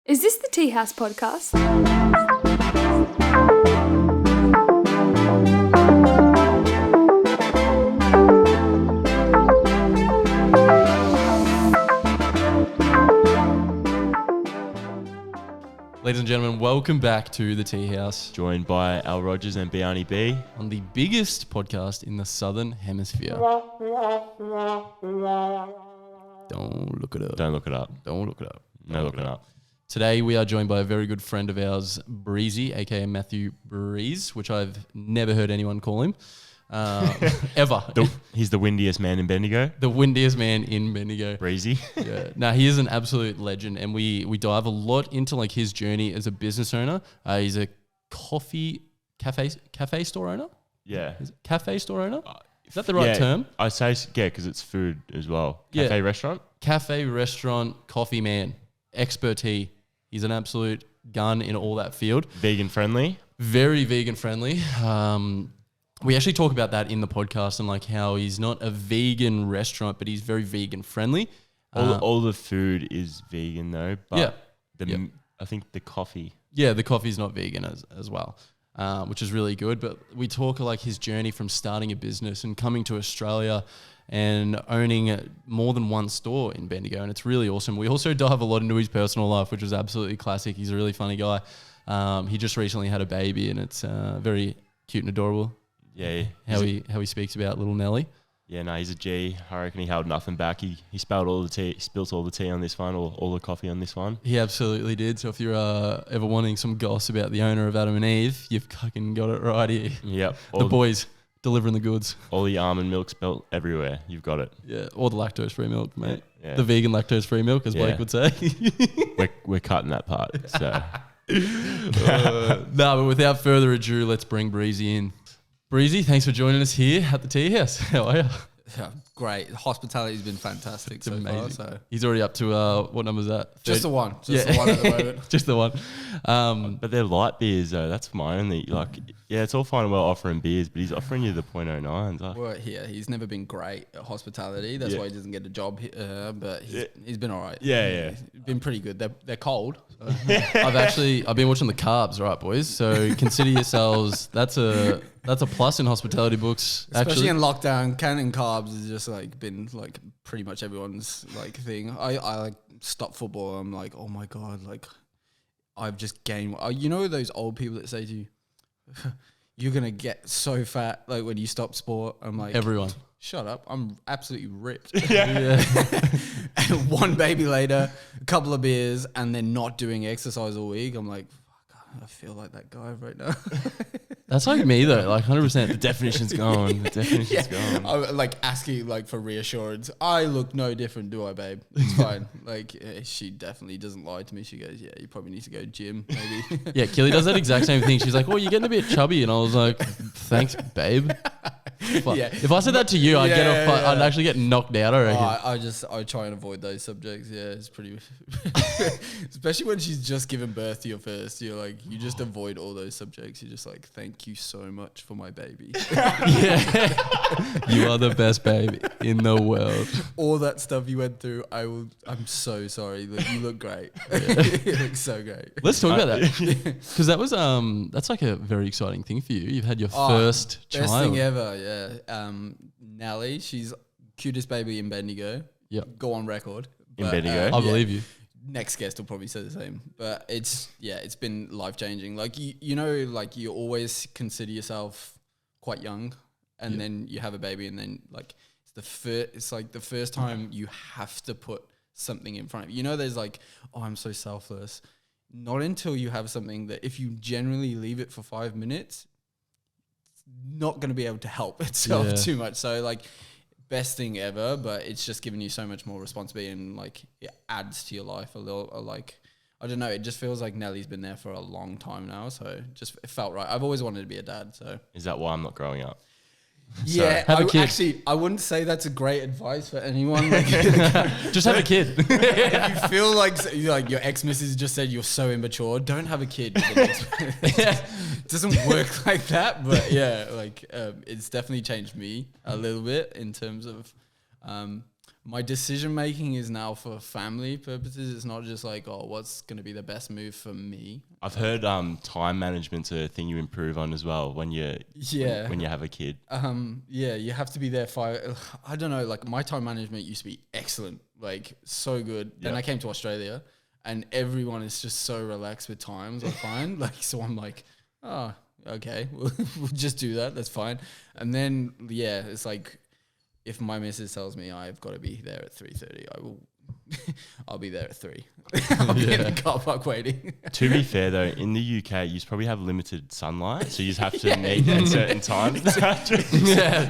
Is this the Teahouse podcast? Ladies and gentlemen, welcome back to the Teahouse Joined by Al Rogers and Biani B. on the biggest podcast in the Southern Hemisphere. Don't look it up. Don't look it up. Don't look it up. No looking it up. Today we are joined by a very good friend of ours, Breezy, aka Matthew Breeze, which I've never heard anyone call him ever. He's the windiest man in Bendigo. The windiest man in Bendigo. Breezy. Yeah. Now he is an absolute legend, and we dive a lot into like his journey as a business owner. He's a cafe store owner. Yeah. Cafe store owner. Is that the right term? I say because it's food as well. Cafe restaurant. Cafe restaurant coffee man, expertise. He's an absolute gun in all that field. Vegan friendly. Very vegan friendly. We actually talk about that in the podcast and like how he's not a vegan restaurant, but he's very vegan friendly. All the food is vegan though. But yeah. I think the coffee. Yeah, the coffee's not vegan as well, which is really good. But we talk like his journey from starting a business and coming to Australia and owning more than one store in Bendigo, and it's really awesome. We also dive a lot into his personal life, which is absolutely classic. He's a really funny guy. He just recently had a baby, and it's very cute and adorable. Yeah. How he speaks about little Nelly. Yeah, no, he's a G. I reckon he held nothing back. He spilled all the tea. Spilt all the tea on this one, or all the coffee on this one. He absolutely did. So if you're ever wanting some goss about the owner of Adam and Eve, you've fucking got it right here. Yep. The boys delivering the goods. All the almond milk spilt everywhere. You've got it. Yeah, or the lactose-free milk, mate. Yeah. The vegan lactose-free milk, as Blake would say. we're cutting that part. So. No, but without further ado, let's bring Breezy in. Breezy, thanks for joining us here at the Teahouse. How are you? Yeah, great. Hospitality's been fantastic so amazing. far. So he's already up to, what number is that? just the one. Just the one at the moment. Just the one. But they're light beers though. That's my only it's all fine and well offering beers, but he's offering you the 0.09s. Well, yeah, he's never been great at hospitality. That's why he doesn't get a job here, but he's been all right. Yeah. He's been pretty good. They're cold. So. I've been watching the carbs, right, boys? So consider yourselves, that's a plus in hospitality books. Especially in lockdown, counting carbs has just like been like pretty much everyone's like thing. I like stop football. I'm like, oh my God, like I've just gained. You know those old people that say to you, you're going to get so fat like when you stop sport. I'm like, everyone. Shut up. I'm absolutely ripped. Yeah. And one baby later, a couple of beers, and then not doing exercise all week. I'm like, fuck, I feel like that guy right now. That's like me though, like 100%. The definition's gone. The definition's gone. I'm like asking like for reassurance. I look no different, do I, babe? It's fine. Like she definitely doesn't lie to me. She goes, yeah, you probably need to go gym, maybe. Yeah, Killy does that exact same thing. She's like, oh, you're getting a bit chubby. And I was like, thanks, babe. Yeah. If I said that to you, I'd I'd actually get knocked out, I reckon. I try and avoid those subjects. Yeah, it's pretty, especially when she's just given birth to your first. You're like, you just avoid all those subjects. You're just like, thank you so much for my baby. Yeah, you are the best baby in the world. All that stuff you went through, I'm so sorry. You look great. You look so great. Let's talk about that, because that was that's like a very exciting thing for you. You've had your first child. Best thing ever. Yeah. Nelly, she's cutest baby in Bendigo. Yep. Go on record. In Bendigo. I believe you. Next guest will probably say the same, but it's been life changing. Like you know, like you always consider yourself quite young, and then you have a baby, and then like it's like the first time you have to put something in front of you. You know, there's like, oh, I'm so selfless. Not until you have something that if you generally leave it for 5 minutes, it's not going to be able to help itself too much. So like, best thing ever, but it's just given you so much more responsibility, and like it adds to your life a little. Like I don't know, it just feels like Nelly's been there for a long time now, so it felt right. I've always wanted to be a dad. So is that why I'm not growing up? Yeah, I wouldn't say that's a great advice for anyone. Like, just have a kid. If you feel like your ex-missus just said you're so immature, don't have a kid. It doesn't work like that. But yeah, like it's definitely changed me a little bit in terms of my decision making is now for family purposes. It's not just like, oh, what's going to be the best move for me. I've heard time management's a thing you improve on as well when you when you have a kid. You have to be there I don't know, like my time management used to be excellent, like so good. Then I came to Australia and everyone is just so relaxed with times, I find. Like, so I'm like, oh, okay, we'll just do that. That's fine. And then, it's like, if my missus tells me I've got to be there at 3:30, I will. I'll be there at 3. I'll be in the car park waiting. To be fair though, in the UK, you probably have limited sunlight, so you just have to meet at certain times.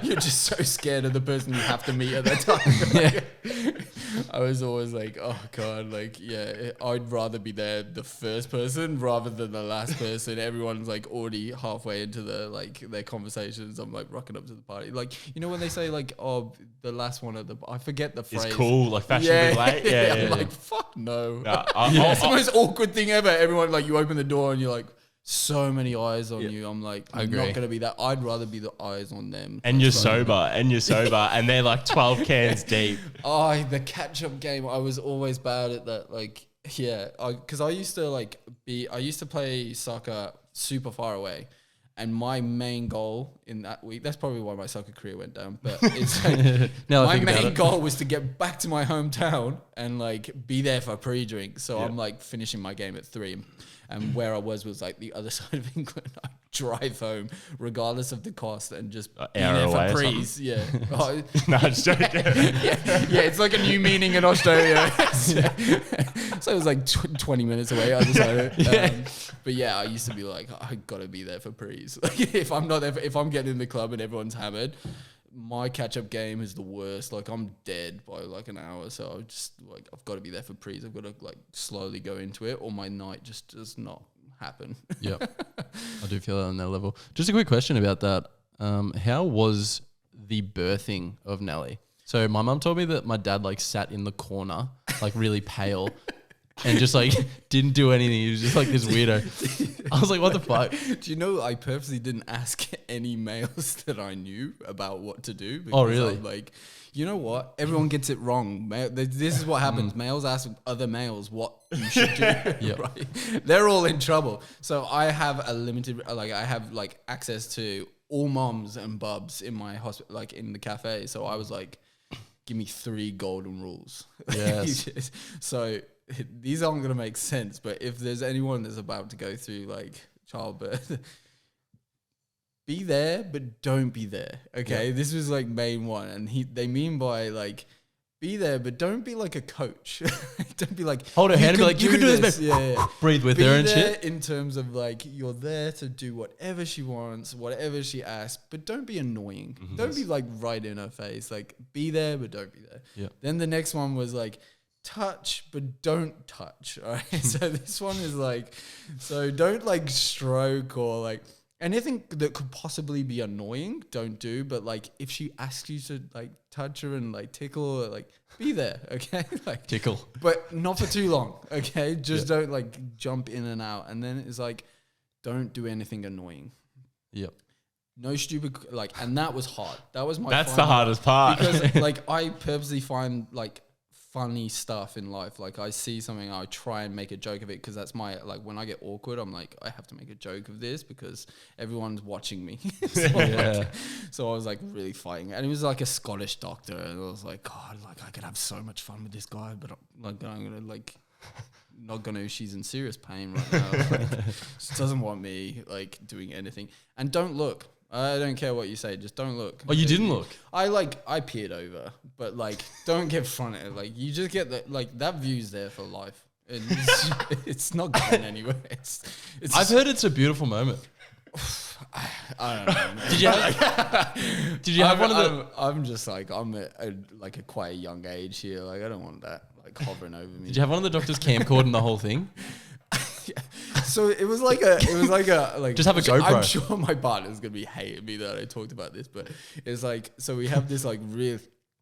You're just so scared of the person you have to meet at that time. I was always like, oh god, like I'd rather be there the first person rather than the last person. Everyone's like already halfway into their conversations. I'm like rocking up to the party, like when they say like, oh, the last one at the, I forget the phrase. It's cool, like fashionably late. I'm like, fuck no. It's the most awkward thing ever. Everyone, like, you open the door and you're like, so many eyes on you. I'm like, I'm not gonna be that. I'd rather be the eyes on them. And you're sober, and they're like 12 cans deep. Oh, the catch-up game. I was always bad at that. Like, because I used to play soccer super far away. And my main goal in that week, that's probably why my soccer career went down, but it's like, my main goal was to get back to my hometown and like be there for pre-drink. So I'm like finishing my game at 3. And where I was like the other side of England. I drive home regardless of the cost and just be there for prees. Yeah. No, just joking. It's like a new meaning in Australia. So it was like 20 minutes away. I decided. But I used to be like, I gotta be there for prees. Like if I'm not there, if I'm getting in the club and everyone's hammered, my catch-up game is the worst. Like I'm dead by like an hour, so I've got to be there for prees. I've got to like slowly go into it, or my night just does not happen. Yep, I do feel that on that level. Just a quick question about that. How was the birthing of Nelly? So my mum told me that my dad like sat in the corner, like really pale. And just like didn't do anything. He was just like this weirdo. I was like, what the fuck? Do you know I purposely didn't ask any males that I knew about what to do? Oh, really? I'm like, you know what? Everyone gets it wrong. This is what happens. Males ask other males what you should do. Right? They're all in trouble. So I have a limited, I have like access to all moms and bubs in my hospital, like in the cafe. So I was like, give me 3 golden rules. Yes. So these aren't going to make sense, but if there's anyone that's about to go through like childbirth, be there, but don't be there. Okay. This was like main one. And they mean by like, be there, but don't be like a coach. Don't be like, hold her hand and be like, you can do this. Breathe with her and shit. In terms of like, you're there to do whatever she wants, whatever she asks, but don't be annoying. Mm-hmm. Don't be like right in her face. Like, be there, but don't be there. Yeah. Then the next one was like, touch, but don't touch. All right. So this one is like, so don't like stroke or like anything that could possibly be annoying, don't do. But like if she asks you to like touch her and like tickle her, like be there, okay? Like tickle. But not for too long, okay? Just don't like jump in and out. And then it's like, don't do anything annoying. Yep. No stupid, like, and that was hard. That was my That's the hardest part. Because like I purposely find like funny stuff in life. Like I see something, I try and make a joke of it because that's my, like when I get awkward, I'm like, I have to make a joke of this because everyone's watching me. So I was like really fighting. And it was like a Scottish doctor and I was like, God, like I could have so much fun with this guy, but I'm gonna like not gonna, she's in serious pain right now. Like, she doesn't want me like doing anything. And don't look. I don't care what you say, just don't look. Oh, you didn't look? I peered over, but like, don't get fronted. Like, you just get that, like, that view's there for life. And it's not going anywhere. I've heard it's a beautiful moment. I don't know. Did you have one of the? I'm just like, I'm like a quite a young age here. Like, I don't want that like hovering over me. Did you have one of the doctor's camcorder and the whole thing? So it was like a just have a GoPro. I'm sure my partner's gonna be hating me that I talked about this, but it's like, so we have this like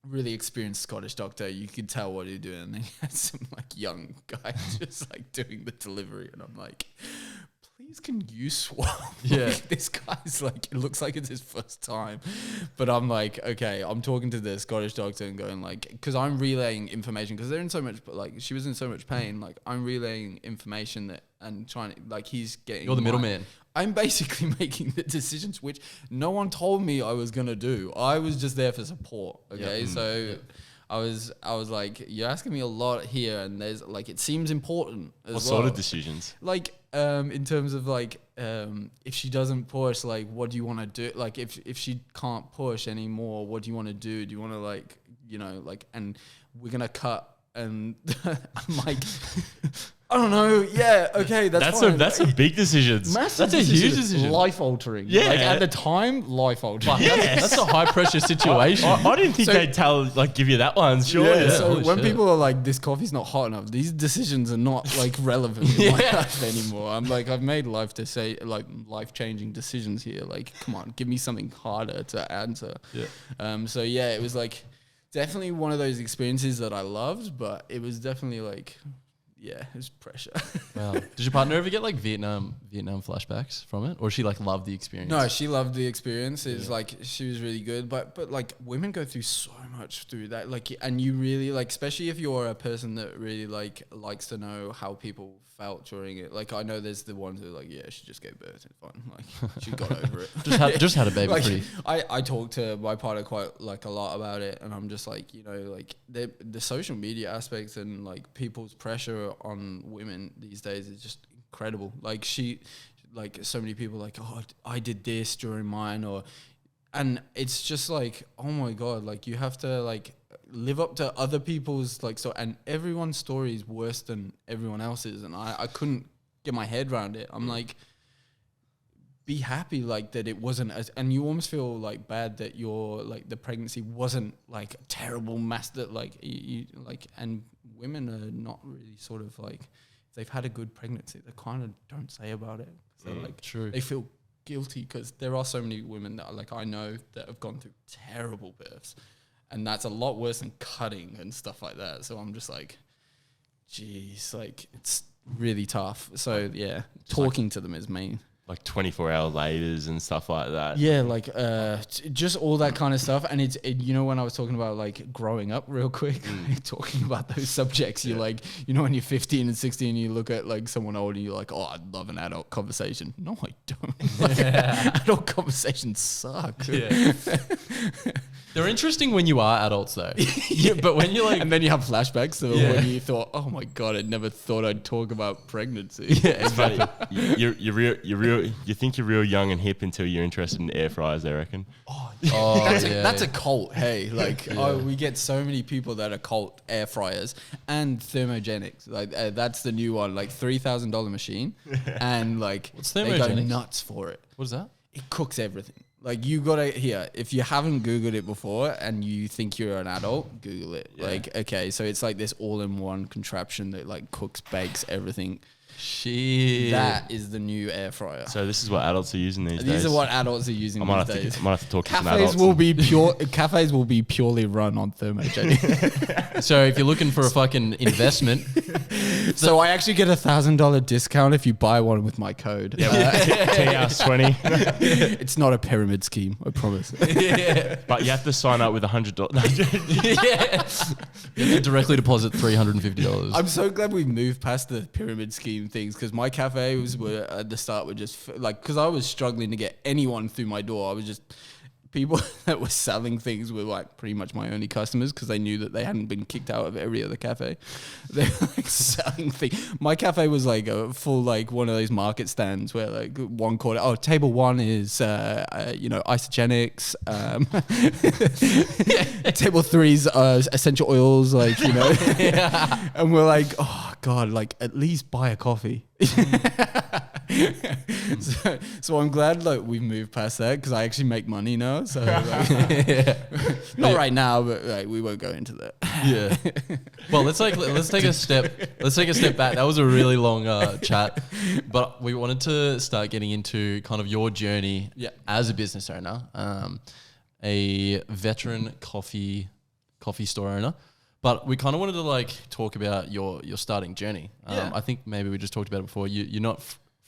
really experienced Scottish doctor. You could tell what he's doing, and then he had some like young guy just like doing the delivery, and I'm like, please can you swap? Yeah. Like, this guy's like, it looks like it's his first time. But I'm like, okay, I'm talking to the Scottish doctor and going like, because I'm relaying information, because they're in so much, like she was in so much pain. Like I'm relaying information that, and trying to, like he's getting. You're the middleman. I'm basically making the decisions which no one told me I was going to do. I was just there for support. Okay. Yep. So Yep. I was like, you're asking me a lot here, and there's like, it seems important as What well. sort of decisions? Like, in terms of like, if she doesn't push, like, what do you want to do? Like, if she can't push anymore, what do you want to do? Do you want to like, you know, like, and we're going to cut, and I'm like, I don't know. Yeah. Okay. That's fine. That's a big decision. Massive That's a huge decision. Life altering. Yeah. Like at the time, life altering. That's a high pressure situation. I didn't think So- they'd give you that one. Sure. Yeah, Yeah. so holy when shit. people are like, this coffee's not hot enough, these decisions are not like relevant in my life anymore. I'm like, I've made life changing decisions here. Like, come on, give me something harder to answer. Yeah. So yeah, it was like definitely one of those experiences that I loved, but it was definitely like, yeah, it was pressure. Wow. Did your partner ever get like Vietnam flashbacks from it, or she like loved the experience? No, she loved the experience. It's like she was really good, but like women go through so much through that. Like, and you really like, especially if you're a person that really like likes to know how people felt during it. Like, I know there's the ones that are like, yeah, she just gave birth, it's fine. Like, she got over it. just had a baby. Like, Pretty. I talk to my partner quite like a lot about it, and I'm just like, you know, like the social media aspects and like people's pressure on women these days is just incredible. Like like so many people like, oh, I did this during mine, and it's just like, oh my god, like you have to like live up to other people's like, so, and everyone's story is worse than everyone else's, and I couldn't get my head around it. I'm like, be happy like that it wasn't as, and you almost feel like bad that your like the pregnancy wasn't like a terrible mess that like you like, and women are not really sort of like, if they've had a good pregnancy, they kind of don't say about it. So like True. they feel guilty, because there are so many women that like I know that have gone through terrible births, and that's a lot worse than cutting and stuff like that. So I'm just like, geez, like it's really tough. So yeah, talking to them is main. Like 24-hour labors and stuff like that. Yeah, like just all that kind of stuff. And you know, when I was talking about like growing up real quick, talking about those subjects, you're like, you know, when you're 15 and 16, you look at like someone older, you're like, oh, I'd love an adult conversation. No, I don't. Like, adult conversations suck. Yeah. They're interesting when you are adults though. Yeah, but when you're like, And then you have flashbacks of Yeah. when you thought, oh my God, I never thought I'd talk about pregnancy. yeah, It's funny. You think you're real young and hip until you're interested in air fryers, I reckon. That's a cult. Hey, like we get so many people that are cult air fryers and thermogenics. Like that's the new one, like $3,000 machine, and like What's they go thermogenics? nuts for it. What is that? It cooks everything. Like you gotta here. If you haven't Googled it before and you think you're an adult, Google it. Like okay, so it's like this all-in-one contraption that like cooks, bakes everything. Shit. That is the new air fryer. So this is what adults are using these days. These are what adults are using I might these days. have to talk to some Cafes adults. cafes will be purely run on thermogenic. So if you're looking for a fucking investment, So I actually get $1,000 discount if you buy one with my code. Teahouse 20. It's not a pyramid scheme, I promise. But you have to sign up with $100. you have to directly deposit $350. I'm so glad we moved past the pyramid scheme things, because my cafes were at the start were just like, because I was struggling to get anyone through my door. I was just, people that were selling things were like pretty much my only customers, because they knew that they hadn't been kicked out of every other cafe. They're like selling things. My cafe was like a full, like one of those market stands where like one corner, oh, table one is, you know, isogenics. Table three's essential oils, like, you know. And we're like, oh God, like at least buy a coffee. So I'm glad like we've moved past that, because I actually make money now. So like, not right now, but like we won't go into that. Yeah. Well, let's take a step back. That was a really long chat, but we wanted to start getting into kind of your journey as a business owner, a veteran coffee store owner. But we kind of wanted to like talk about your starting journey. I think maybe we just talked about it before. You're not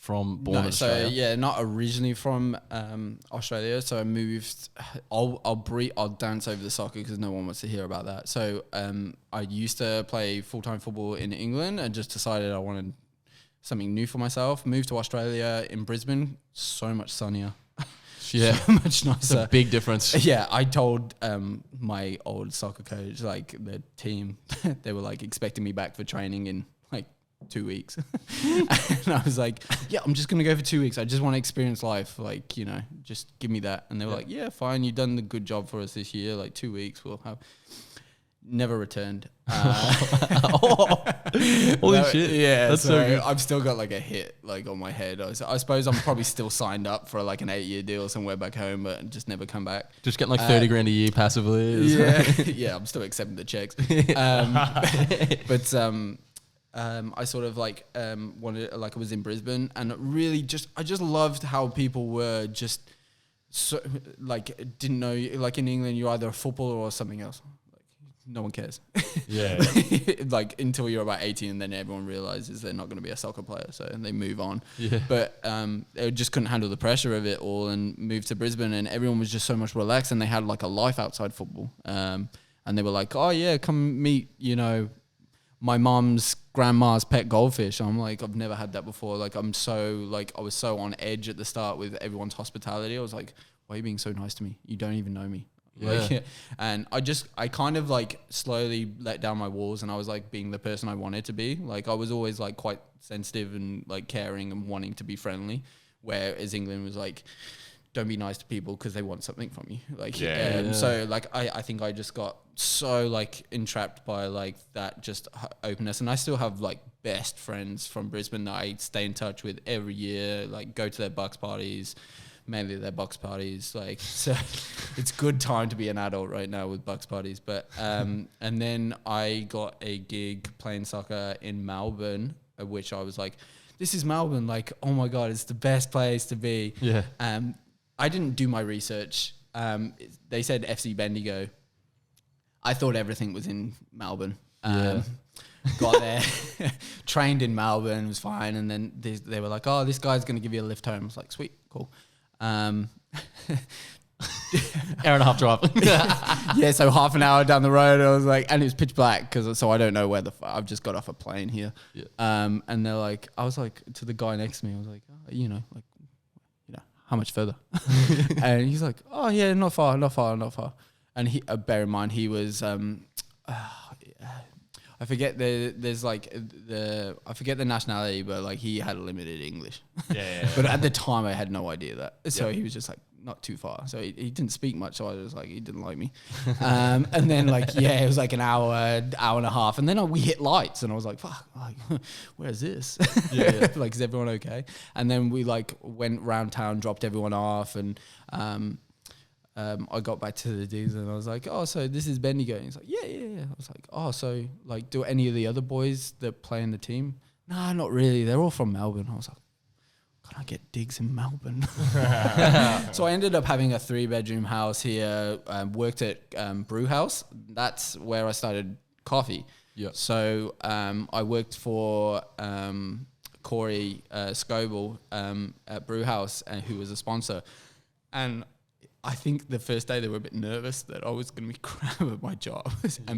born in Australia? So yeah, not originally from Australia. So I moved. I'll dance over the soccer because no one wants to hear about that. So I used to play full-time football in England and just decided I wanted something new for myself. Moved to Australia in Brisbane. So much sunnier. Yeah, So much nicer. it's a big difference. Yeah, I told my old soccer coach, like the team, they were like expecting me back for training in like 2 weeks. And I was like, yeah, I'm just going to go for 2 weeks. I just want to experience life. Like, just give me that. And they were like, yeah, fine. You've done the good job for us this year. Like 2 weeks, we'll have. Never returned. Holy shit. Yeah, that's so good. I've still got like a hit like on my head. I suppose I'm probably still signed up for like an 8-year deal somewhere back home, but just never come back. Just getting like 30 grand a year passively. Yeah, yeah, I'm still accepting the checks. But I sort of like wanted, like I was in Brisbane, and really I just loved how people were just so like didn't know, like in England you're either a footballer or something else. No one cares. Yeah. Like until you're about 18, and then everyone realizes they're not going to be a soccer player, so and they move on. Yeah. But they just couldn't handle the pressure of it all and moved to Brisbane, and everyone was just so much relaxed, and they had like a life outside football. And they were like, oh yeah, come meet, my mom's grandma's pet goldfish. I'm like, I've never had that before. Like I was so on edge at the start with everyone's hospitality. I was like, why are you being so nice to me? You don't even know me. Yeah. And I kind of like slowly let down my walls, and I was like being the person I wanted to be. Like I was always like quite sensitive and like caring and wanting to be friendly, whereas England was like, don't be nice to people because they want something from you. Like, so like I think I just got so like entrapped by like that just openness, and I still have like best friends from Brisbane that I stay in touch with every year, like go to their Bucks parties. Mainly their Bucks parties, like, so it's good time to be an adult right now with Bucks parties. But and then I got a gig playing soccer in Melbourne, which I was like, this is Melbourne, like, oh my god, it's the best place to be. Yeah. I didn't do my research. They said FC Bendigo. I thought everything was in Melbourne. Got there, trained in Melbourne, was fine, and then they were like, oh, this guy's gonna give you a lift home. I was like, sweet, cool. Hour and a half drive. Yeah, so half an hour down the road, I was like, and it was pitch black so I don't know where I've just got off a plane here. Yeah. And they're like, I was like to the guy next to me, I was like, how much further? And he's like, oh yeah, not far. And he, bear in mind, he was, I forget there's like I forget the nationality, but like he had limited English. Yeah. But at the time I had no idea that. So he was just like not too far. So he didn't speak much. So I was like, he didn't like me. And then like, it was like an hour and a half. And then we hit lights, and I was like, fuck, like, where's this? Yeah. Like, is everyone okay? And then we like went round town, dropped everyone off, and I got back to the dudes, and I was like, oh, so this is Bendigo. And he's like, yeah. I was like, oh, so like, do any of the other boys that play in the team? Nah, not really. They're all from Melbourne. I was like, can I get digs in Melbourne? So I ended up having a 3-bedroom house here, worked at Brewhouse. That's where I started coffee. Yeah. So I worked for Corey Scoble at Brewhouse, who was a sponsor. And I think the first day they were a bit nervous that I was going to be crap at my job,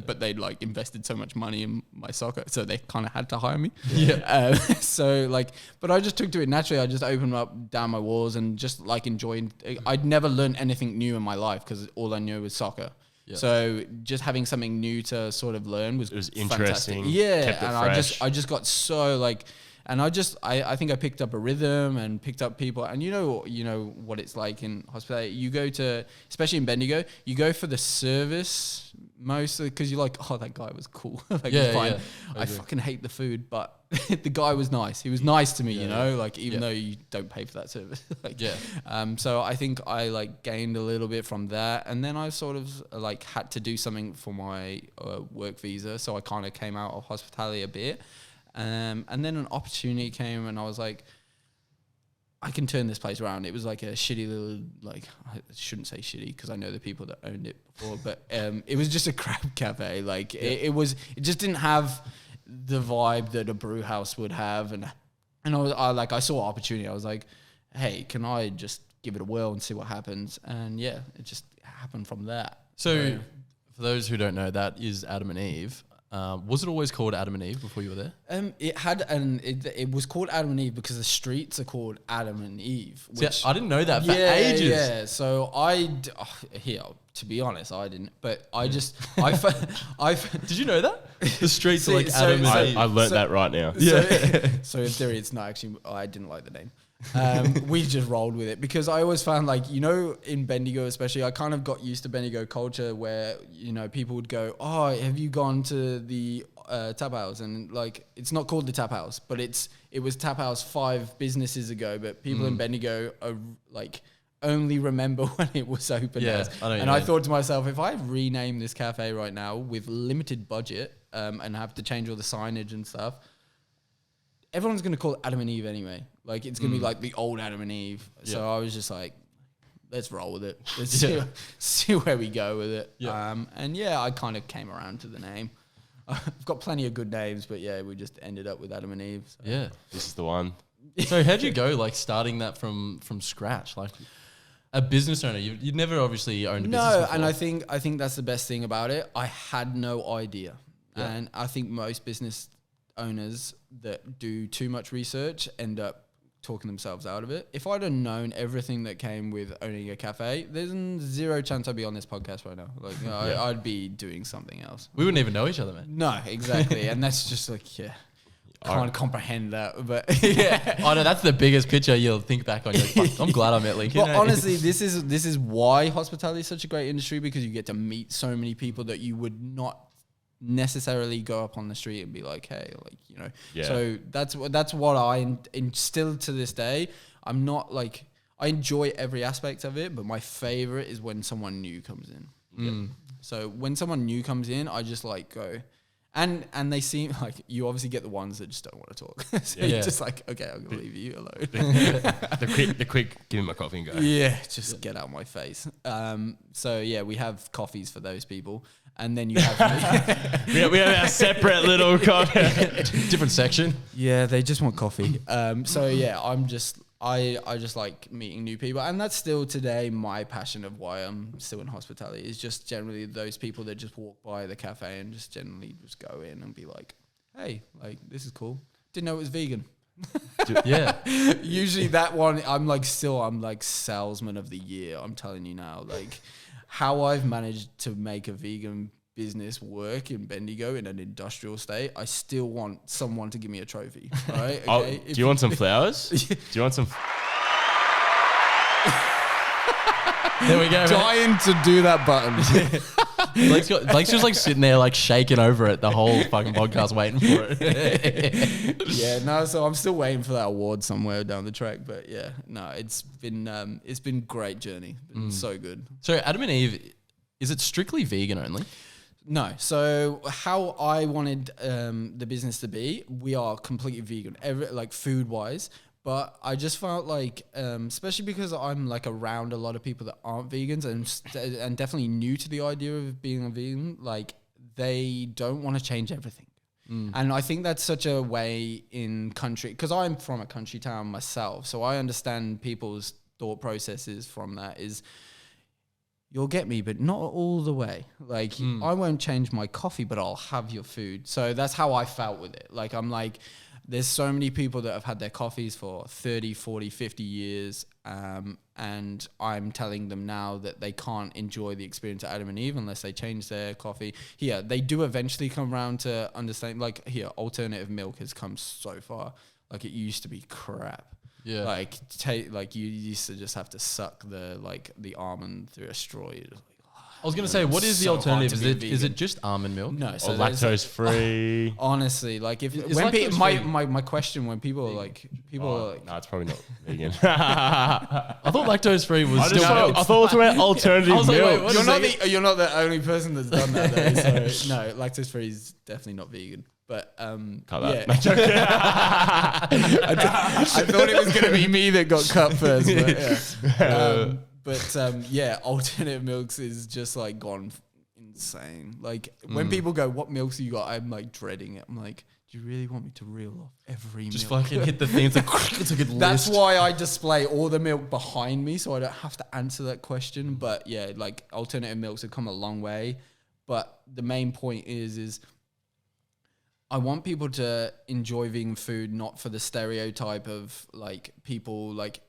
but they'd like invested so much money in my soccer, so they kind of had to hire me. Yeah. So like, but I just took to it naturally. I just opened up down my walls and just like enjoyed. I'd never learned anything new in my life because all I knew was soccer. Yeah. So just having something new to sort of learn was interesting. Fantastic. Yeah, kept it and fresh. I just got so like. And I think I picked up a rhythm and picked up people. And you know what it's like in hospitality. You go to, especially in Bendigo, you go for the service mostly because you're like, oh, that guy was cool. Like, Yeah, fine. yeah, I I agree. fucking hate the food, but the guy was nice. He was nice to me, you know, like even Yeah. though you don't pay for that service. Like, Yeah. So I think I like gained a little bit from that. And then I sort of like had to do something for my work visa. So I kind of came out of hospitality a bit. And then an opportunity came, and I was like, I can turn this place around. It was like a shitty little, like, I shouldn't say shitty because I know the people that owned it before, but it was just a crap cafe. Like it just didn't have the vibe that a brew house would have. And And I saw opportunity. I was like, hey, can I just give it a whirl and see what happens? And yeah, it just happened from that. So for those who don't know, that is Adam and Eve. Was it always called Adam and Eve before you were there? It was called Adam and Eve because the streets are called Adam and Eve. See, I didn't know that for ages. Yeah, so to be honest, I didn't, but I just, Did you know that? The streets are like Adam and Eve. I learned that right now. So in theory, it's not actually, I didn't like the name. We just rolled with it because I always found in Bendigo especially, I kind of got used to Bendigo culture where, people would go, oh, have you gone to the Teahouse? And it's not called the Teahouse, but it was Teahouse 5 businesses ago, but people in Bendigo are only remember when it was open. I thought to myself, if I rename this cafe right now with limited budget and have to change all the signage and stuff, everyone's going to call it Adam and Eve anyway. It's going to be like the old Adam and Eve. Yeah. So I was just like, let's roll with it. Let's see where we go with it. Yeah. I kind of came around to the name. I've got plenty of good names, but we just ended up with Adam and Eve. So. Yeah. This is the one. So how'd you go, starting that from scratch? A business owner, you'd never obviously owned a business before. And I think that's the best thing about it. I had no idea. Yeah. And I think most business owners that do too much research end up talking themselves out of it. If I'd have known everything that came with owning a cafe, there's zero chance I'd be on this podcast right now. I'd be doing something else. We wouldn't even know each other, man. No, exactly. And that's just can't comprehend that, but yeah. Oh no, that's the biggest picture you'll think back on. You're like, fuck, I'm glad I met Lincoln. But honestly, this is why hospitality is such a great industry, because you get to meet so many people that you would not necessarily go up on the street and be like, hey, Yeah. So that's what I still to this day. I'm not I enjoy every aspect of it, but my favorite is when someone new comes in. Yep. So when someone new comes in, I just go. And they seem you obviously get the ones that just don't want to talk. So you're just okay, I'm gonna leave you alone. the quick, give me my coffee and go. Yeah, just get out of my face. We have coffees for those people, and then you have we have our separate little coffee, different section. Yeah, they just want coffee. I just like meeting new people, and that's still today my passion of why I'm still in hospitality, is just generally those people that just walk by the cafe and just generally just go in and be like, hey, this is cool. Didn't know it was vegan. Yeah. Usually that one, I'm salesman of the year. I'm telling you now, how I've managed to make a vegan business work in Bendigo in an industrial state, I still want someone to give me a trophy. Right? Okay? Do you want some flowers? Do you want some? There we go. Dying to do that button. Blake's just sitting there shaking over it the whole fucking podcast waiting for it. So I'm still waiting for that award somewhere down the track. But it's been great journey. Been so good. So Adam and Eve, is it strictly vegan only? No. So how I wanted the business to be, we are completely vegan, food wise. But I just felt especially because I'm around a lot of people that aren't vegans and definitely new to the idea of being a vegan, they don't want to change everything. And I think that's such a way in country, because I'm from a country town myself, so I understand people's thought processes from that is, you'll get me, but not all the way. I won't change my coffee, but I'll have your food. So that's how I felt with it. There's so many people that have had their coffees for 30, 40, 50 years. And I'm telling them now that they can't enjoy the experience at Adam and Eve unless they change their coffee. Here, they do eventually come around to understand, alternative milk has come so far. It used to be crap. Yeah. You used to just have to suck the almond through a straw. You're just I was gonna say, what is the alternative? Is it just almond milk? No, or lactose free. Honestly, my question when people are no, it's probably not vegan. I thought lactose free was I thought it was about alternative milk. You're not the only person that's done that though. So no, lactose free is definitely not vegan. But cut that. I thought it was going to be me that got cut first. But alternative milks is just gone insane. When people go, "What milks you got?" I'm dreading it. I'm do you really want me to reel off every Just milk? fucking hit the thing. It's like it's a good That's list. why I display all the milk behind me, so I don't have to answer that question. But yeah, like alternative milks have come a long way. But the main point is I want people to enjoy vegan food, not for the stereotype of like people like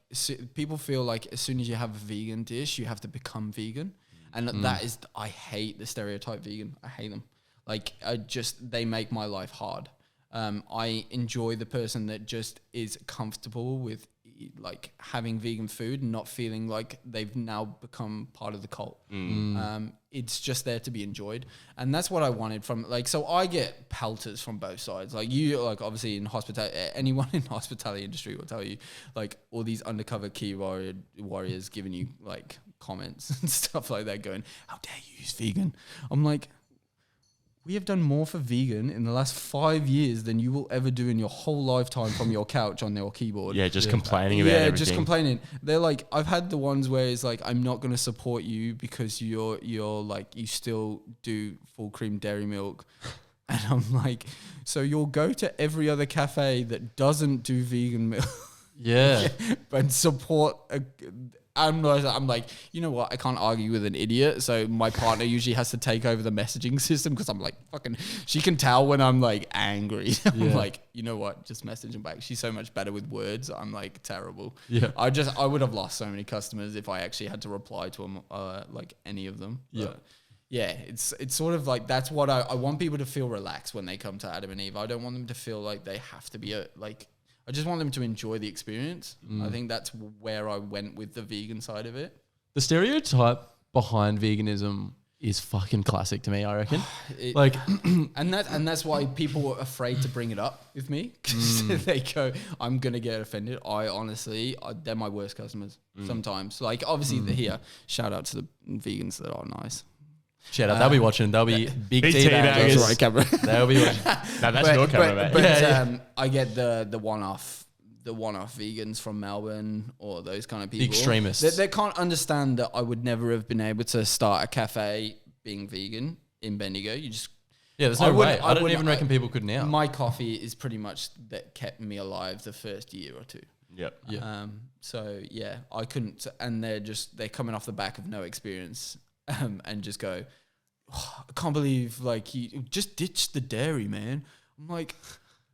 people feel like as soon as you have a vegan dish, you have to become vegan, and that is I hate the stereotype vegan. I hate them. Like they make my life hard. I enjoy the person that just is comfortable with like having vegan food and not feeling like they've now become part of the cult. It's just there to be enjoyed. And that's what I wanted from like, so I get pelters from both sides. Like you, like obviously in hospitality, anyone in the hospitality industry will tell you like all these undercover key warriors giving you like comments and stuff like that going, how dare you use vegan? I'm like, we have done more for vegan in the last 5 years than you will ever do in your whole lifetime from your couch on your keyboard. Yeah, just complaining about everything. Yeah, just complaining. They're like, I've had the ones where it's like, I'm not going to support you because you're like, you still do full cream dairy milk. And I'm like, so you'll go to every other cafe that doesn't do vegan milk. Yeah. But support I'm like, you know what? I can't argue with an idiot. So my partner usually has to take over the messaging system because I'm like, fucking, she can tell when I'm like angry. I'm like, you know what? Just message him back. She's so much better with words. I'm like terrible. Yeah. I would have lost so many customers if I actually had to reply to them, like any of them. Yeah. But yeah, it's sort of like, that's what I want people to feel relaxed when they come to Adam and Eve. I don't want them to feel like they have to be I just want them to enjoy the experience. I think that's where I went with the vegan side of it. The stereotype behind veganism is fucking classic to me, I reckon. And that's why people are afraid to bring it up with me, because they go, I'm gonna get offended. I honestly, they're my worst customers sometimes. Like obviously they're here. Shout out to the vegans that are nice. Shout out, they'll be watching. They'll be big Big Teabaggers. Teabaggers. Right, camera. They'll be watching. No, that's your camera, mate. But I get the one-off vegans from Melbourne or those kind of people. Extremists. They can't understand that I would never have been able to start a cafe being vegan in Bendigo. You just There's no way. I don't even reckon people could now. My coffee is pretty much that kept me alive the first year or two. Yep. Yeah. So yeah, I couldn't, and they're coming off the back of no experience, and just go, oh, I can't believe like you just ditched the dairy, man. I'm like,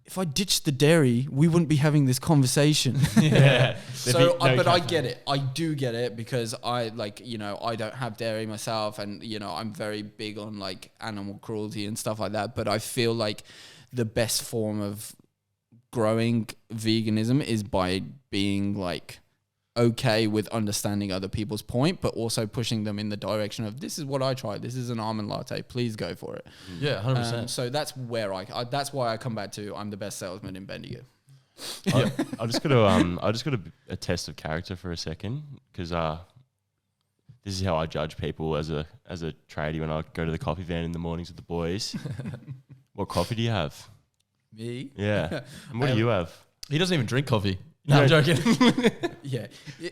if I ditched the dairy, we wouldn't be having this conversation. Yeah. So, but I get it. I do get it because I I don't have dairy myself, and I'm very big on like animal cruelty and stuff like that. But I feel like the best form of growing veganism is by being like okay with understanding other people's point, but also pushing them in the direction of, this is what I tried. This is an almond latte. Please go for it. Yeah, 100%. So that's where that's why I come back to, I'm the best salesman in Bendigo. I just got to a test of character for a second, because this is how I judge people as a tradie when I go to the coffee van in the mornings with the boys. What coffee do you have? Me? Yeah. And what do you have? He doesn't even drink coffee. No, I'm joking. Yeah.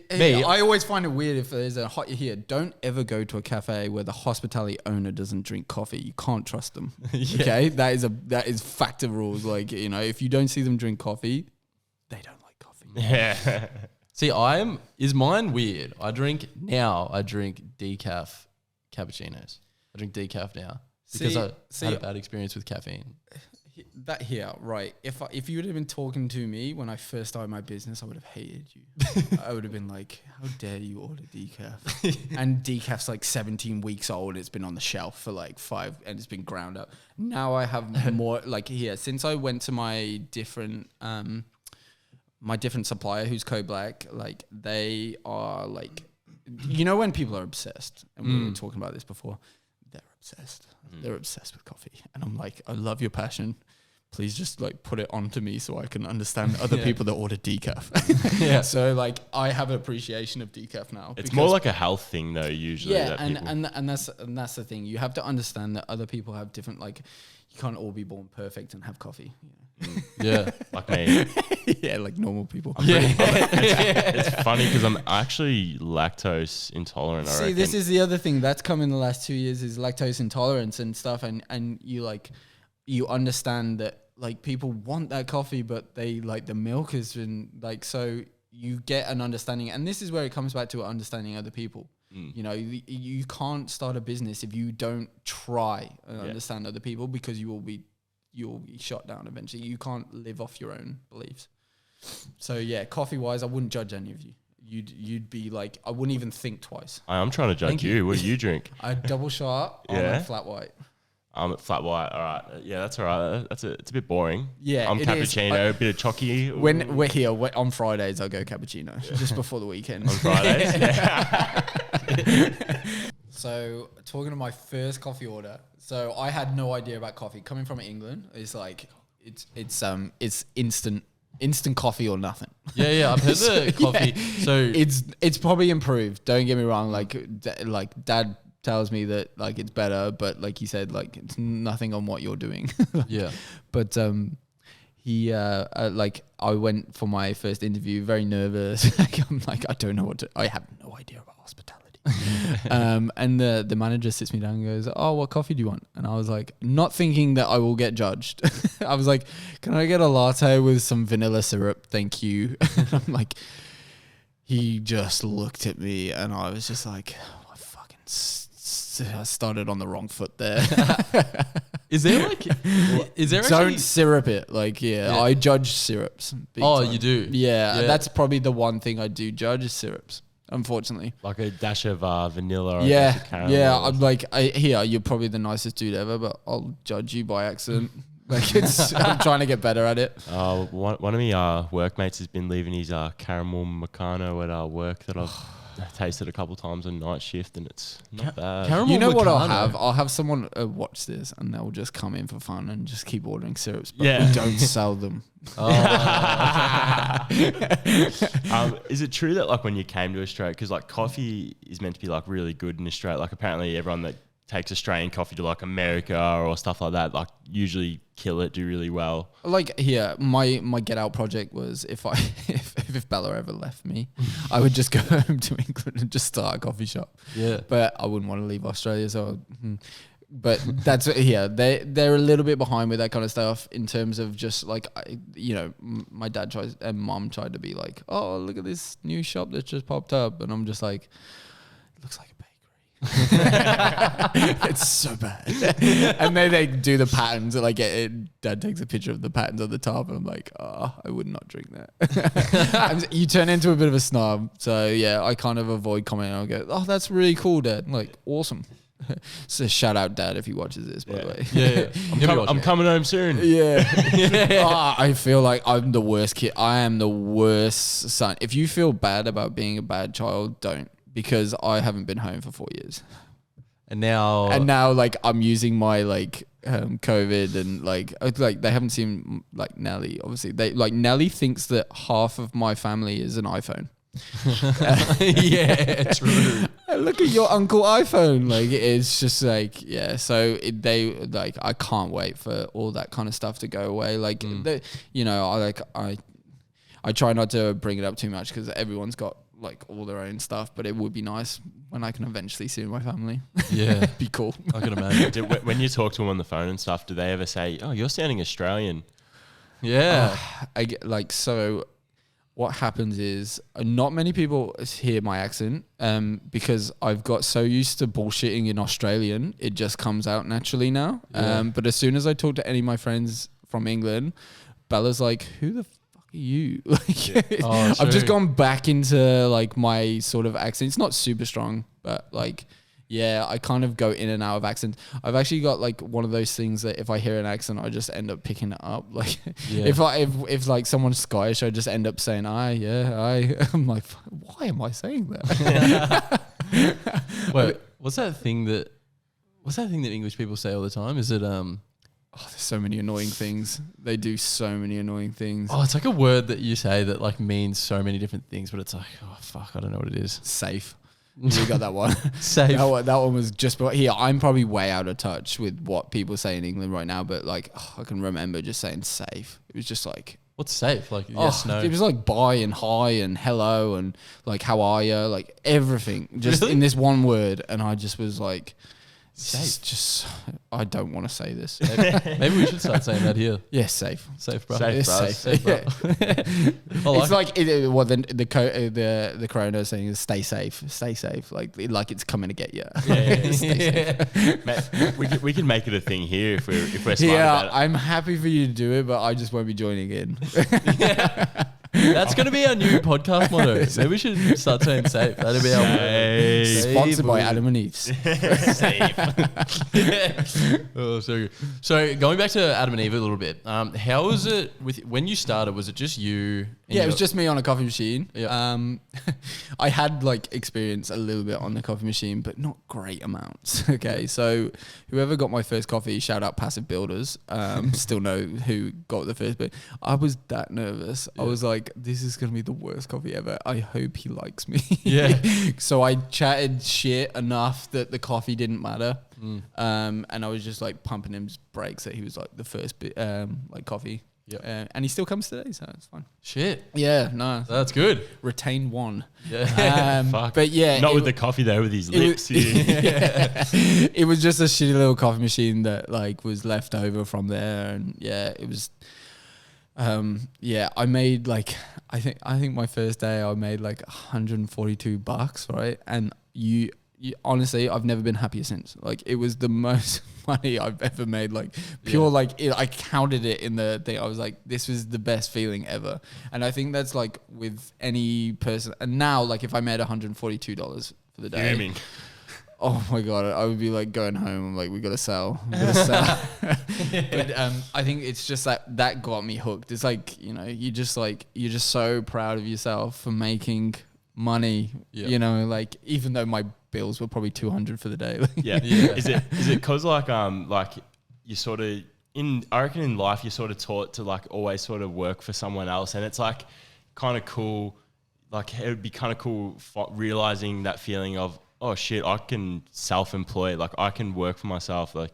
Me, I always find it weird if there's a hot here. Don't ever go to a cafe where the hospitality owner doesn't drink coffee. You can't trust them. Okay? That is fact of rules. Like, if you don't see them drink coffee, they don't like coffee. Yeah. See, is mine weird? I drink decaf cappuccinos. I drink decaf now because I had a bad experience with caffeine. That here, right? If you would have been talking to me when I first started my business, I would have hated you. I would have been like, how dare you order decaf? And decaf's like 17 weeks old. It's been on the shelf for like 5 and it's been ground up. Now I have more like here, since I went to my different supplier who's Co-Black, like they are like, when people are obsessed, and we were talking about this before, they're obsessed. They're obsessed with coffee. And I'm like, I love your passion. Please just like put it onto me so I can understand other people that order decaf. Yeah. So like I have an appreciation of decaf now. It's more like a health thing though, usually. Yeah, and that's the thing. You have to understand that other people have different, like, you can't all be born perfect and have coffee. Yeah. Like me. Yeah, like normal people. It's funny because I'm actually lactose intolerant. See, this is the other thing that's come in the last 2 years is lactose intolerance and stuff, and you understand that like people want that coffee, but they like the milk has been like, so you get an understanding. And this is where it comes back to understanding other people. You know, you can't start a business if you don't try and understand other people, because you'll be shot down eventually. You can't live off your own beliefs. So yeah, coffee wise, I wouldn't judge any of you. You'd be like, I wouldn't even think twice. I'm trying to judge you. What do you drink? I double shot. I'm Yeah? at flat white. I'm at flat white. All right. Yeah, that's all right. It's a bit boring. Yeah, I'm it is. cappuccino, a bit of chocky. When we're here on Fridays, I'll go cappuccino just before the weekend. On Fridays, yeah. So talking to my first coffee order, so I had no idea about coffee. Coming from England, it's like it's instant coffee or nothing. Yeah, I've heard the coffee. Yeah. So It's probably improved. Don't get me wrong. Like Dad tells me that like it's better, but like he said, like it's nothing on what you're doing. yeah, But he like I went for my first interview, very nervous. I'm like, I don't know I have no idea about hospitality. And the manager sits me down and goes, "Oh, what coffee do you want?" And I was like, not thinking that I will get judged. I was like, "Can I get a latte with some vanilla syrup? Thank you." And I'm like, he just looked at me and I was just like, I fucking I started on the wrong foot there. is there Don't actually, syrup it. Like, yeah, I judge syrups. big Oh, time. you do? Yeah, Yeah. that's probably the one thing I do judge is syrups, unfortunately. Like a dash of vanilla or a Yeah, dash of caramel. yeah. I'm like, you're probably the nicest dude ever, but I'll judge you by accident. Like, I'm trying to get better at it. One of my workmates has been leaving his caramel macano at work that I've tasted a couple times on night shift, and it's not bad. caramel You know what I'll macano. have? I'll have someone watch this, and they'll just come in for fun and just keep ordering syrups, but Yeah. we don't sell them. Is it true that like when you came to Australia, because like coffee is meant to be like really good in Australia, like apparently everyone that takes Australian coffee to like America or stuff like that, like usually kill it, do really well. Like here, my get out project was if Bella ever left me, I would just go home to England and just start a coffee shop. Yeah. But I wouldn't want to leave Australia, so. But that's they're a little bit behind with that kind of stuff in terms of just like my dad tries and mom tried to be like, oh, look at this new shop that's just popped up, and I'm just like, it looks like a bakery. It's so bad. And then they do the patterns, and like dad takes a picture of the patterns on the top, and I'm like, oh, I would not drink that. And you turn into a bit of a snob, so yeah, I kind of avoid commenting. I'll go, oh, that's really cool, Dad. I'm like, awesome. So shout out Dad if he watches this, by the way. Yeah. I'm coming home soon. Yeah. I feel like I'm the worst kid. I am the worst son. If you feel bad about being a bad child, don't, because I haven't been home for 4 years. And now like I'm using my like COVID and like they haven't seen like Nelly. Obviously, Nelly thinks that half of my family is an iPhone. yeah, true. Look at your uncle iPhone. Like, it's just like, yeah. So I can't wait for all that kind of stuff to go away. Like, I try not to bring it up too much because everyone's got like all their own stuff. But it would be nice when I can eventually see my family. Yeah, It'd be cool. I can imagine. When you talk to them on the phone and stuff, do they ever say, "Oh, you're sounding Australian"? Yeah, I get like so. What happens is not many people hear my accent because I've got so used to bullshitting in Australian, it just comes out naturally now. Yeah. But as soon as I talk to any of my friends from England, Bella's like, who the fuck are you? Like, I've just gone back into like my sort of accent. It's not super strong, but like, yeah, I kind of go in and out of accent. I've actually got like one of those things that if I hear an accent, I just end up picking it up. Like if like someone's Scottish, I just end up saying, aye. I'm like, why am I saying that? Wait, what's that thing that English people say all the time? Is it Oh, there's so many annoying things. They do so many annoying things. Oh, it's like a word that you say that like means so many different things, but it's like, oh fuck, I don't know what it is. Safe. We got that one. Safe. That one was just here. I'm probably way out of touch with what people say in England right now, but like I can remember just saying safe. It was just like, What's safe? Like yes, no. It was like bye and hi and hello and like how are you? Like everything just Really? in this one word, and I just was like, Just I don't want to say this. Maybe we should start saying that here. Yeah, safe. Safe, bro. Safe, It's bro. safe. Safe, bro. It's like what the corona saying is stay safe, like it's coming to get you. Stay safe. Mate, we can make it a thing here if we're smart Yeah, about it. I'm happy for you to do it, but I just won't be joining in. That's going to be our new podcast motto. Maybe we should start saying safe. That'd be our Safe. Sponsored by boy. Adam and Eve's. Oh, so good. So going back to Adam and Eve a little bit, how was it when you started? Was it just you? Yeah, it was just me on a coffee machine. Yeah. I had experience a little bit on the coffee machine, but not great amounts. Okay, so whoever got my first coffee, shout out Passive Builders. Still know who got the first, but I was that nervous. I was like, this is gonna be the worst coffee ever. I hope he likes me. Yeah. So I chatted shit enough that the coffee didn't matter. And I was just pumping him brakes that he was the first bit coffee. Yeah. And he still comes today, so it's fine. Shit. Yeah, no. That's good. Retain one. Yeah. Fuck. But yeah. Not with the coffee though, with his lips. It was just a shitty little coffee machine that was left over from there. And yeah, it was, I made I think my first day I made $142, right? And you honestly, I've never been happier since. It was the most money I've ever made. I counted it in the thing. I was like, this was the best feeling ever. And I think that's with any person. And now, if I made $142 for the day, Fuming. oh my God, I would be going home. I'm we got to sell. We got to sell. But I think it's just that got me hooked. It's you're just so proud of yourself for making money. Yeah. Even though my bills were probably 200 for the day. Yeah. Is it because you sort of I reckon in life you're sort of taught to always sort of work for someone else, and it's kind of cool. It would be kind of cool realizing that feeling of, oh shit, I can self-employ. I can work for myself. I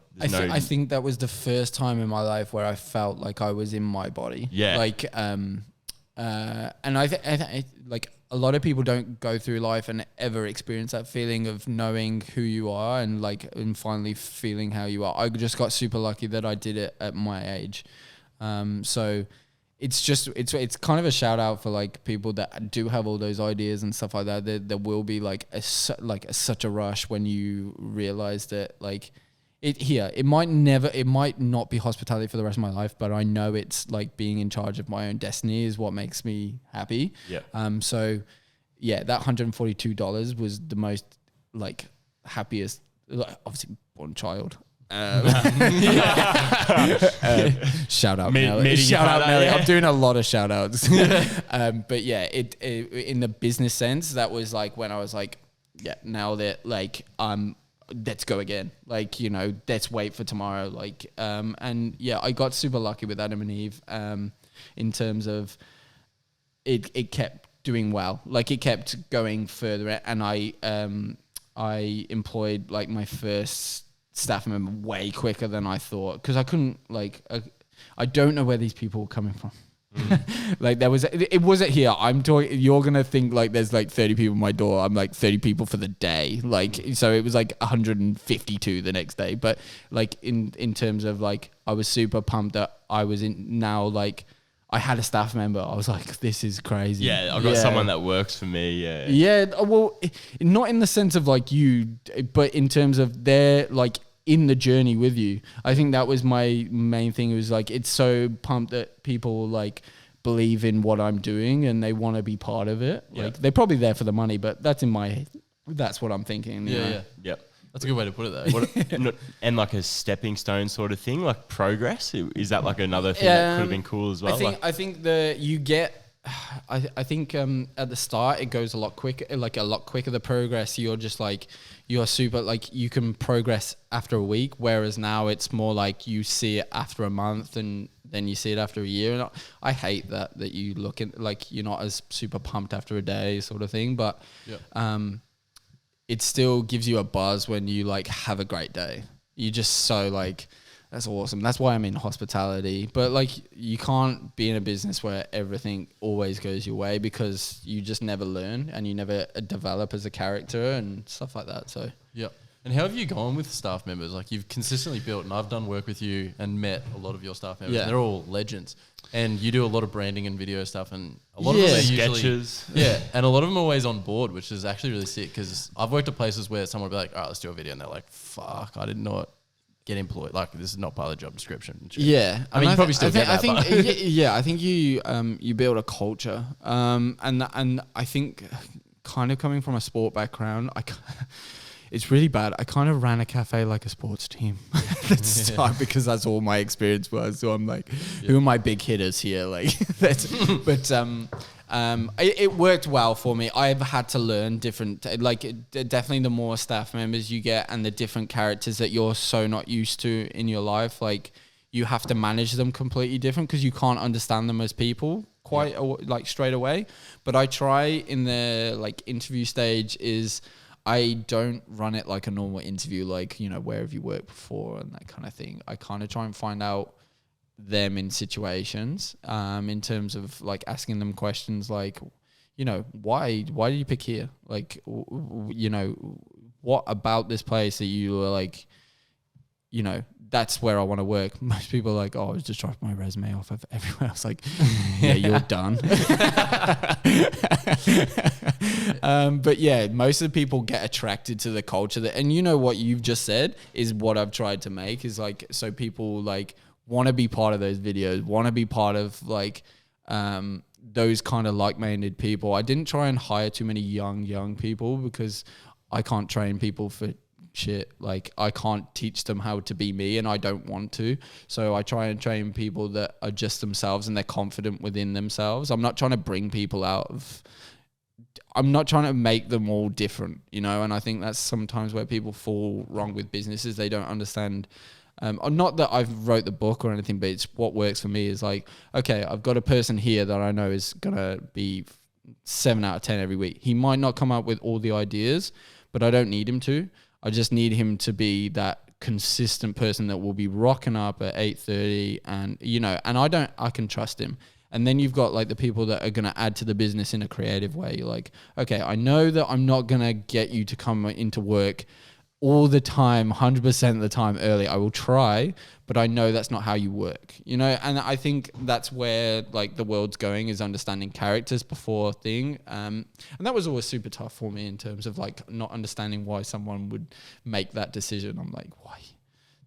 think that was the first time in my life where I felt like I was in my body. Yeah. And I a lot of people don't go through life and ever experience that feeling of knowing who you are and finally feeling how you are. I just got super lucky that I did it at my age. So it's kind of a shout out for people that do have all those ideas and stuff like that. There will be such a rush when you realize that it might not be hospitality for the rest of my life, but I know it's being in charge of my own destiny is what makes me happy. Yeah. So yeah, that $142 was the most happiest, obviously born child. Shout out Nelly. Shout out Nelly. I'm doing a lot of shout outs. But yeah, it in the business sense, that was when I was now that let's go again. Let's wait for tomorrow. And yeah, I got super lucky with Adam and Eve. In terms of it kept doing well. It kept going further, and I employed my first staff member way quicker than I thought, because I couldn't I don't know where these people were coming from. It wasn't here. I'm talking. You're gonna think there's 30 people at my door. I'm 30 people for the day. So it was 152 the next day. But in terms of I was super pumped that I was in now. I had a staff member. I was this is crazy. Yeah, I've got someone that works for me. Yeah. Yeah. Well, not in the sense of you, but in terms of they're in the journey with you. I think that was my main thing. It was it's so pumped that people believe in what I'm doing and they want to be part of it. Yeah. They're probably there for the money, but that's in my head. That's what I'm thinking. you know? Yeah. Yep. That's a good way to put it though. And a stepping stone sort of thing, progress. Is that another thing that could have been cool as well? I think you get. I think at the start it goes a lot quicker. A lot quicker. The progress, you're just you're super you can progress after a week, whereas now it's more you see it after a month and then you see it after a year. And I hate that you look at you're not as super pumped after a day sort of thing, but it still gives you a buzz when you have a great day. You just so that's awesome. That's why I'm in hospitality. But you can't be in a business where everything always goes your way, because you just never learn and you never develop as a character and stuff like that. So Yeah. And how have you gone with staff members? Like you've consistently built, and I've done work with you and met a lot of your staff members. Yeah. And they're all legends. And you do a lot of branding and video stuff, and a lot of them are sketches. usually, and a lot of them are always on board, which is actually really sick. Because I've worked at places where someone will be like, "All right, let's do a video," and they're like, "Fuck, I did not get employed. Like this is not part of the job description." And shit. Yeah, I mean, you probably still get that. I think I think you build a culture, and I think kind of coming from a sport background, it's really bad. I kind of ran a cafe like a sports team. That's because that's all my experience was. So I'm like, who are my big hitters here? Like that's, but it worked well for me. I've had to learn different, definitely the more staff members you get and the different characters that you're so not used to in your life, like you have to manage them completely different because you can't understand them as people quite like straight away. But I try in the like interview stage is I don't run it like a normal interview, like, you know, where have you worked before and that kind of thing. I kind of try and find out them in situations, in terms of like asking them questions like, you know, why did you pick here? Like, you know, what about this place that you were like, you know, that's where I want to work. Most people are like, oh, I was just dropping my resume off of everywhere. I was like, yeah, you're done. But yeah, most of the people get attracted to the culture and you know what you've just said is what I've tried to make is like, so people like want to be part of those videos, want to be part of like, those kind of like-minded people. I didn't try and hire too many young people because I can't train people for shit. Like I can't teach them how to be me and I don't want to. So I try and train people that are just themselves and they're confident within themselves. I'm not trying to bring people I'm not trying to make them all different, you know, and I think that's sometimes where people fall wrong with businesses. They don't understand. Not that I've wrote the book or anything, but it's what works for me is like, okay, I've got a person here that I know is going to be 7 out of 10 every week. He might not come up with all the ideas, but I don't need him to. I just need him to be that consistent person that will be rocking up at 8:30 and, you know, and I can trust him. And then you've got like the people that are going to add to the business in a creative way. You're like, okay, I know that I'm not going to get you to come into work all the time, 100% of the time early. I will try, but I know that's not how you work, you know? And I think that's where like the world's going is understanding characters before thing. And that was always super tough for me in terms of like not understanding why someone would make that decision. I'm like, why?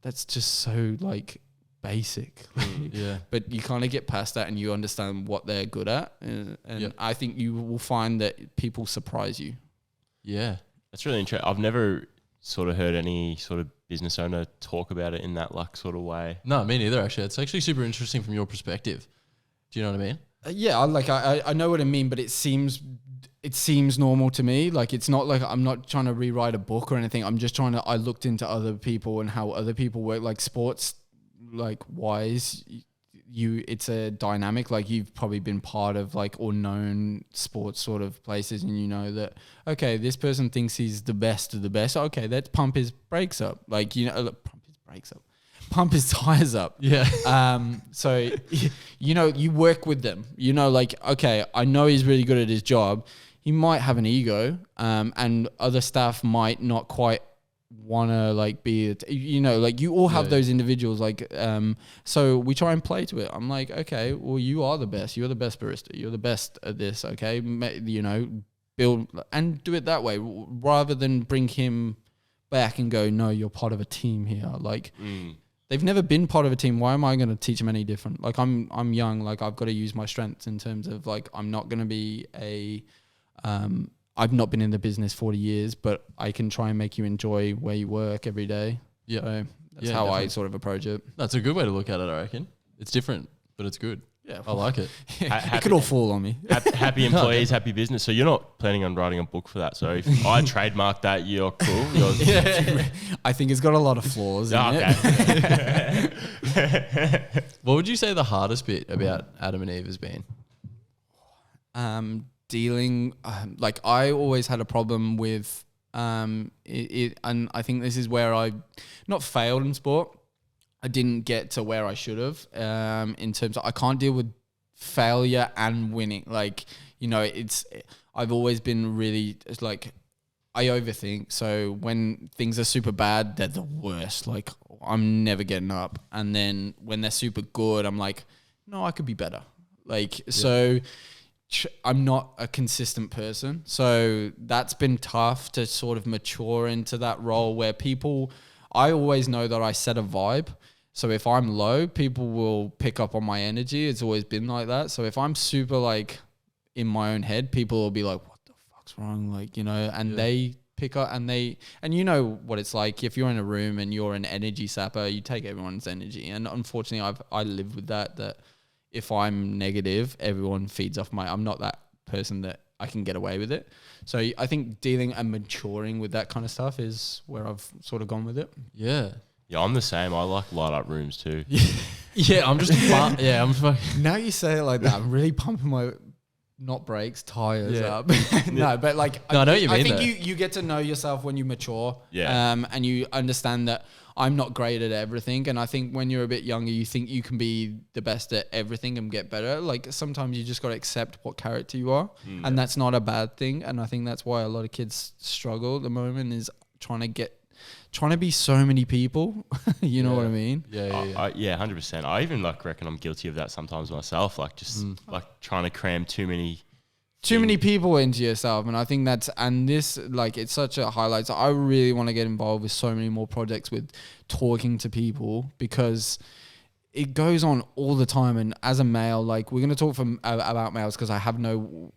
That's just so like basic. Yeah. But you kind of get past that and you understand what they're good at. And I think you will find that people surprise you. Yeah. That's really interesting. I've never sort of heard any sort of business owner talk about it in that like sort of way. No, me neither, actually. It's actually super interesting from your perspective. Do you know what I mean? I know what I mean, but it seems normal to me. Like, it's not like I'm not trying to rewrite a book or anything. I'm just I looked into other people and how other people work, like sports, like wise, it's a dynamic. Like you've probably been part of like or known sports sort of places and you know that, okay, this person thinks he's the best of the best. Okay, let's pump his brakes up. Like, you know, pump his tires up. Yeah. So, you know, you work with them, you know, like, okay, I know he's really good at his job. He might have an ego, and other staff might not quite want to like be, you know, like you all have those individuals, like, so we try and play to it. I'm like, okay, well, you are the best. You're the best barista. You're the best at this. Okay. You know, build and do it that way rather than bring him back and go, no, you're part of a team here. Like, they've never been part of a team. Why am I going to teach them any different? Like I'm young. Like I've got to use my strengths in terms of like, I'm not going to be I've not been in the business 40 years, but I can try and make you enjoy where you work every day. Yeah. So that's how definitely. I sort of approach it. That's a good way to look at it, I reckon. It's different, but it's good. Yeah. I like it. It could all fall on me. Happy employees, happy business. So you're not planning on writing a book for that. So if I trademark that, you're cool. I think it's got a lot of flaws in it. What would you say the hardest bit about Adam and Eve has been? Dealing, like I always had a problem with it, and I think this is where I not failed in sport. I didn't get to where I should have, in terms of I can't deal with failure and winning. Like, you know, I've always been really, it's like, I overthink. So when things are super bad, they're the worst. Like I'm never getting up. And then when they're super good, I'm like, no, I could be better. Like, so I'm not a consistent person. So that's been tough to sort of mature into that role where I always know that I set a vibe. So if I'm low, people will pick up on my energy. It's always been like that. So if I'm super like in my own head, people will be like, what the fuck's wrong? Like, and they pick up and you know what it's like. If you're in a room and you're an energy sapper, you take everyone's energy. And unfortunately, I live with that if I'm negative, everyone feeds off I'm not that person that I can get away with it. So I think dealing and maturing with that kind of stuff is where I've sort of gone with it. Yeah. Yeah, I'm the same. I like light up rooms too. Yeah, I'm just I'm fucking. Now you say it like that, I'm really pumping my not brakes, tires up. No, but like I know what you mean. I think you get to know yourself when you mature. Yeah. And you understand that I'm not great at everything. And I think when you're a bit younger, you think you can be the best at everything and get better. Like sometimes you just got to accept what character you are. And that's not a bad thing. And I think that's why a lot of kids struggle at the moment is trying to be so many people. You know what I mean? Yeah. 100%. I even reckon I'm guilty of that sometimes myself. Like just like trying to cram too many people into yourself. And I think this it's such a highlight. So I really want to get involved with so many more projects with talking to people because it goes on all the time. And as a male, we're going to talk about males because I have no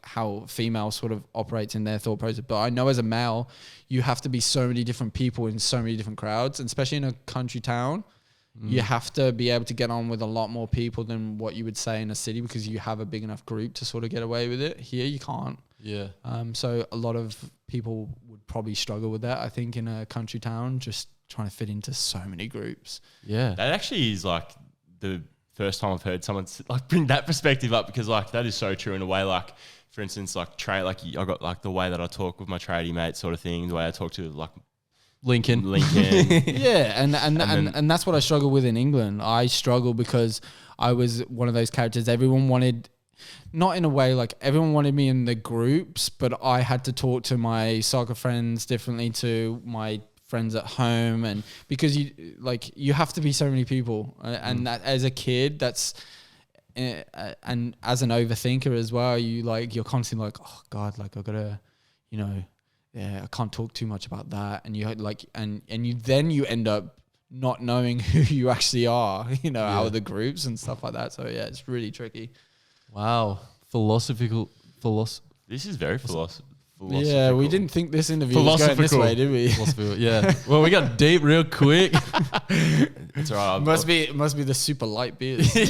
how female sort of operates in their thought process. But I know as a male, you have to be so many different people in so many different crowds, and especially in a country town. You have to be able to get on with a lot more people than what you would say in a city because you have a big enough group to sort of get away with it. Here you can't. Yeah. So a lot of people would probably struggle with that, I think, in a country town, just trying to fit into so many groups. Yeah. That actually is the first time I've heard someone bring that perspective up because that is so true in a way. For instance, I got the way that I talk with my tradie mates sort of thing, the way I talk to Lincoln. Yeah, and that's what I struggle with in England. I struggle because I was one of those characters everyone wanted, not in a way everyone wanted me in the groups, but I had to talk to my soccer friends differently to my friends at home, and because you have to be so many people, and that as a kid, that's and as an overthinker as well, you're constantly oh God, I gotta, I can't talk too much about that, and you you end up not knowing who you actually are, out of the groups and stuff like that. So yeah, it's really tricky. Wow, philosophical. This is very philosophical. Yeah, we didn't think this interview was going this way, did we? Yeah. Well, we got deep real quick. It's all right. Must be the super light beers. Hey,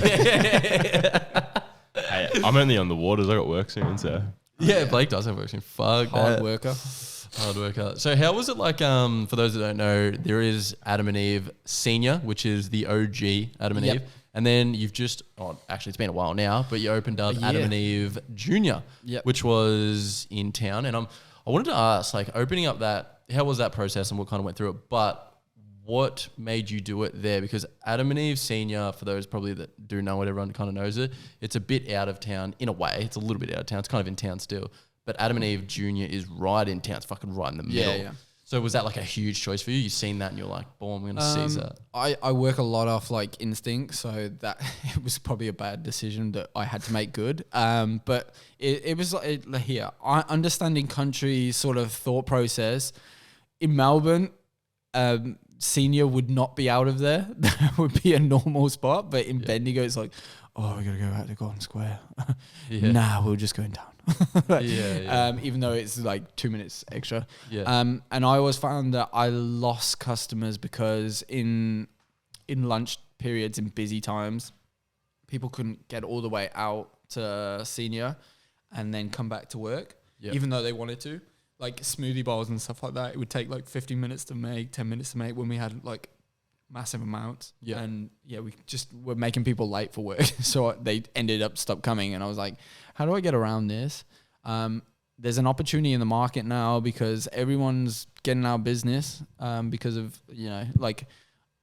I'm only on the waters. I got work soon, so. Yeah, Blake does have work soon. Fuck Hard that. worker. Hard worker. So how was it for those that don't know, there is Adam and Eve Senior, which is the OG Adam and Eve. And then you've actually it's been a while now, but you opened up Adam and Eve Junior, which was in town. And I wanted to ask, opening up that, how was that process and what kind of went through it? But what made you do it there? Because Adam and Eve Senior, for those probably that do know it, everyone kind of knows it, it's a bit out of town in a way. It's a little bit out of town. It's kind of in town still. But Adam and Eve Junior is right in town. It's fucking right in the middle. Yeah. So was that a huge choice for you? You've seen that and you're like, boom, I'm going to seize that. I work a lot off instinct, so that it was probably a bad decision that I had to make good. But it was here. Understanding country sort of thought process in Melbourne, Senior would not be out of there. That would be a normal spot. But in Bendigo, it's we got to go out to Golden Square. Nah, we'll just go in town. Even though it's 2 minutes extra. And I always found that I lost customers because in lunch periods, in busy times, people couldn't get all the way out to Senior and then come back to work, even though they wanted to. Smoothie bowls and stuff like that, it would take 15 minutes to make, 10 minutes to make when we had massive amounts. And we just were making people late for work. So they ended up stopped coming. And I was like, how do I get around this? There's an opportunity in the market now because everyone's getting out of business because of,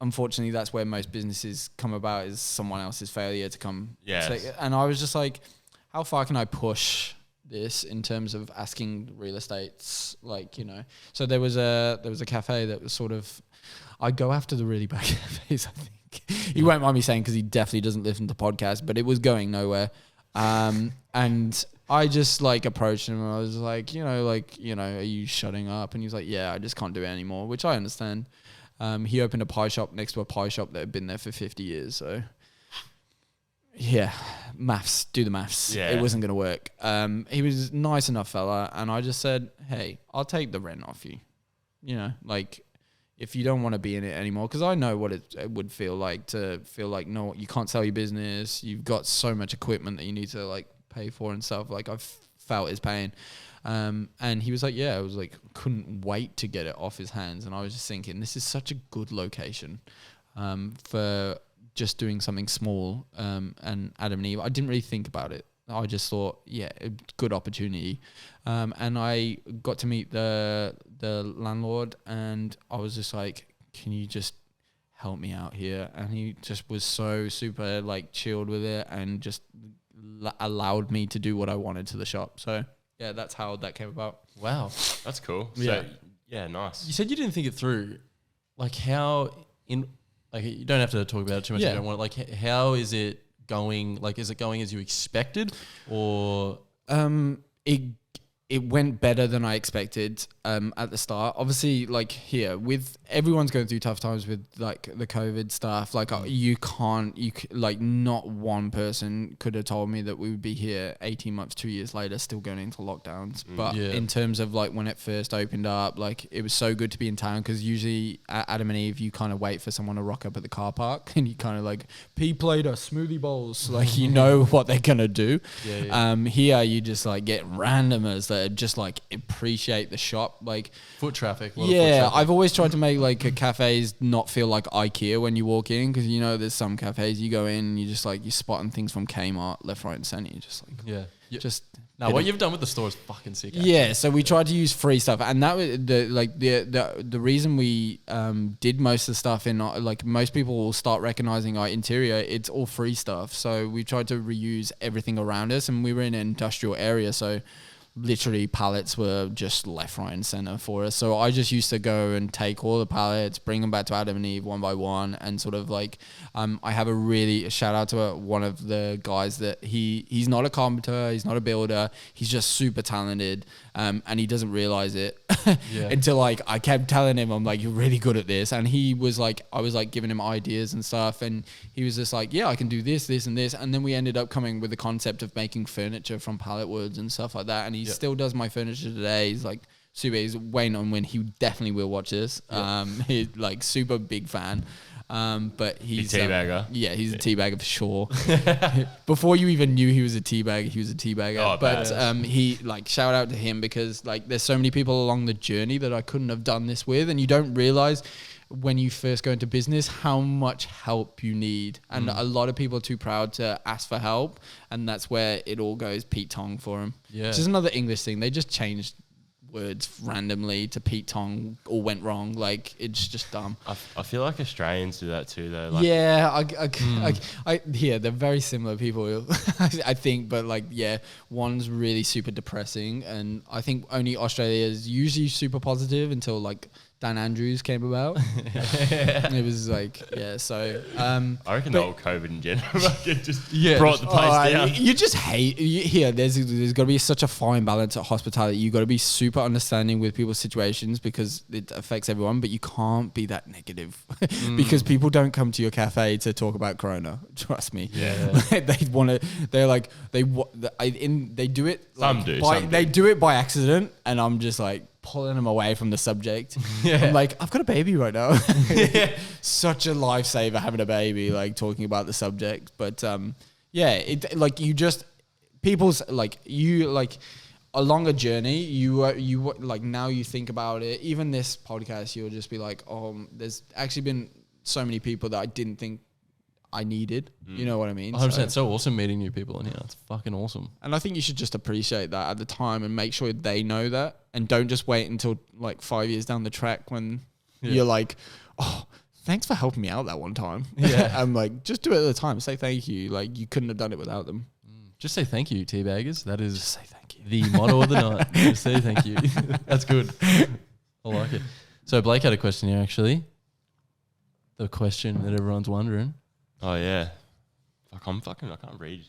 unfortunately, that's where most businesses come about, is someone else's failure to come. Yes. And I was just like, how far can I push this in terms of asking real estates, like, you know. So there was a cafe that was sort of, I go after the really bad cafes, I think. He won't mind me saying, because he definitely doesn't listen to podcasts, but it was going nowhere. And I just like approached him and I was like, are you shutting up? And he was like, yeah, I just can't do it anymore, which I understand. He opened a pie shop next to a pie shop that had been there for 50 years. So yeah, do the maths. Yeah. It wasn't going to work. He was a nice enough fella. And I just said, hey, I'll take the rent off you. You know, like, if you don't want to be in it anymore, because I know what it would feel like to feel like, no, you can't sell your business. You've got so much equipment that you need to like pay for and stuff. Like, I've felt his pain. And he was like, yeah, I was like, couldn't wait to get it off his hands. And I was just thinking, this is such a good location for just doing something small. And Adam and Eve, I didn't really think about it. I just thought, yeah, good opportunity. And I got to meet the landlord, and I was just like, can you just help me out here? And he just was so super like chilled with it and just allowed me to do what I wanted to the shop. So yeah, that's how that came about. Wow. That's cool. Yeah. So, yeah, nice. You said you didn't think it through. Like, how you don't have to talk about it too much. Yeah. You don't want it. Like, how is it going? Like, is it going as you expected, or it went better than I expected at the start. Obviously, like here, with everyone's going through tough times with like the COVID stuff. Like like not one person could have told me that we would be here 18 months, 2 years later, still going into lockdowns. But in terms of like when it first opened up, like it was so good to be in town, because usually at Adam and Eve, you kind of wait for someone to rock up at the car park and you kind of like P-plate us, smoothie bowls, like you know what they're going to do. Here, you just like get randomers that just like appreciate the shop, like foot traffic. I've always tried to make like cafes not feel like IKEA when you walk in, because you know there's some cafes you go in and you just like you're spotting things from Kmart left, right, and center. You're just like just no. What you've done with the store is fucking sick. Actually. Yeah, so we tried to use free stuff, and that was the reason we did most of the stuff in like most people will start recognizing our interior. It's all free stuff, so we tried to reuse everything around us, and we were in an industrial area, so literally pallets were just left, right, and center for us. So I just used to go and take all the pallets, bring them back to Adam and Eve one by one, and sort of like I have a shout out to one of the guys that he's not a carpenter, he's not a builder, he's just super talented, and he doesn't realize it until like I kept telling him, I'm like, you're really good at this, and he was like, I was like giving him ideas and stuff, and he was just like, yeah, I can do this, this, and this, and then we ended up coming with the concept of making furniture from pallet woods and stuff like that, and he still does my furniture today. He's like super, he's waiting on when he definitely will watch this. He's like super big fan. But he's a teabagger. He's a teabagger for sure. Before you even knew he was a teabagger, he was a teabagger. Oh, but he like shout out to him, because like there's so many people along the journey that I couldn't have done this with, and you don't realize when you first go into business how much help you need, and a lot of people are too proud to ask for help, and that's where it all goes Pete Tong for him. Which is another English thing. They just changed words randomly to Pete Tong, all went wrong. Like it's just dumb. I feel like Australians do that too, though. Like, they're very similar people, I think, but like, one's really super depressing, and I think only Australia is usually super positive until like Dan Andrews came about. It was like, so I reckon the whole COVID in general just brought the place down. You just hate here. There's got to be such a fine balance at hospitality. You got to be super understanding with people's situations, because it affects everyone, but you can't be that negative because people don't come to your cafe to talk about Corona. Trust me. They want to. They're like they do it. Like, they do it by accident, and I'm just like pulling them away from the subject. I'm like, I've got a baby right now. Such a lifesaver having a baby, like talking about the subject. But it like you just people's like you like along a journey. You like now you think about it. Even this podcast, you'll just be like, oh, there's actually been so many people that I didn't think I needed. You know what I mean? 100%. It's so awesome meeting new people in here. It's fucking awesome. And I think you should just appreciate that at the time and make sure they know that, and don't just wait until like 5 years down the track when you're like, oh, thanks for helping me out that one time. I'm like, just do it at the time. Say thank you. Like you couldn't have done it without them. Just say thank you, Teabaggers. That is Say thank you. the motto of the night. Just say thank you. That's good. I like it. So Blake had a question here, actually. The question that everyone's wondering. Oh yeah. I can't read.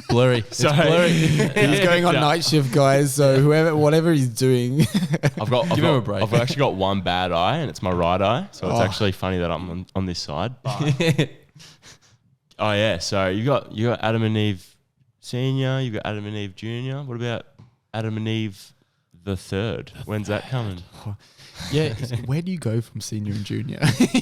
Blurry. It's Sorry. blurry. He's going on night shift, guys. So whatever he's doing. I've Give him a break. I've actually got one bad eye, and it's my right eye. So it's actually funny that I'm on this side. But oh yeah. So you got Adam and Eve Senior. You got Adam and Eve Junior. What about Adam and Eve the Third? When's that coming? Yeah, where do you go from senior and junior?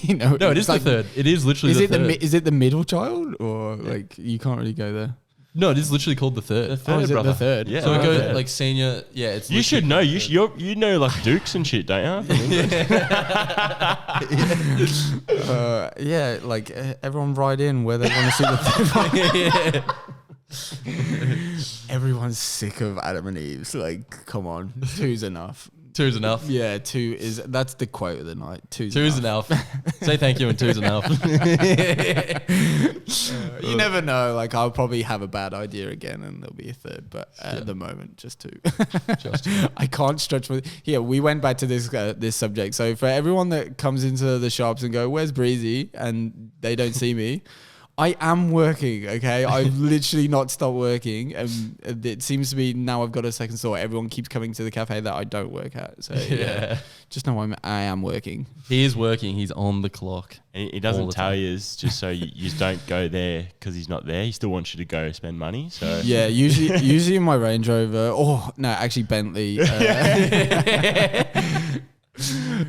No, it is the third. It is literally Is the it third. is it the middle child or like you can't really go there? No, it is literally called the third. The third, Is it brother. the third? Yeah. So it goes Okay. like senior. Yeah, it's. You should know. You know like Dukes and shit, don't you? From England? Yeah, like everyone write in where they want to see the third one. Everyone's sick of Adam and Eve's. Like, come on, 2's enough. 2's enough. Yeah, 2 is that's the quote of the night. 2's 2 is enough. Say thank you and 2's enough. You never know. Like, I'll probably have a bad idea again, and there'll be a third. But at the moment, just 2. Just I can't stretch with. Here, we went back to this subject. So for everyone that comes into the shops and go, "Where's Breezy?" and they don't see me. I am working, okay? I've literally not stopped working. And it seems to be now I've got a second store. Everyone keeps coming to the cafe that I don't work at. So yeah, just know I am working. He is working. He's on the clock. And he All doesn't the tell time. you just so you don't go there because he's not there. He still wants you to go spend money. So Yeah, usually in my Range Rover. Oh, no, actually Bentley.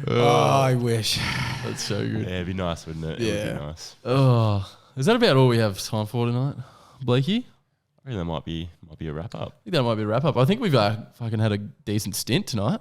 Oh, I wish. That's so good. yeah, it'd be nice, wouldn't it? It Yeah. would be nice. Oh, is that about all we have time for tonight, Blakey? I reckon that might be a wrap up. I think that might be a wrap up. I think we've fucking had a decent stint tonight.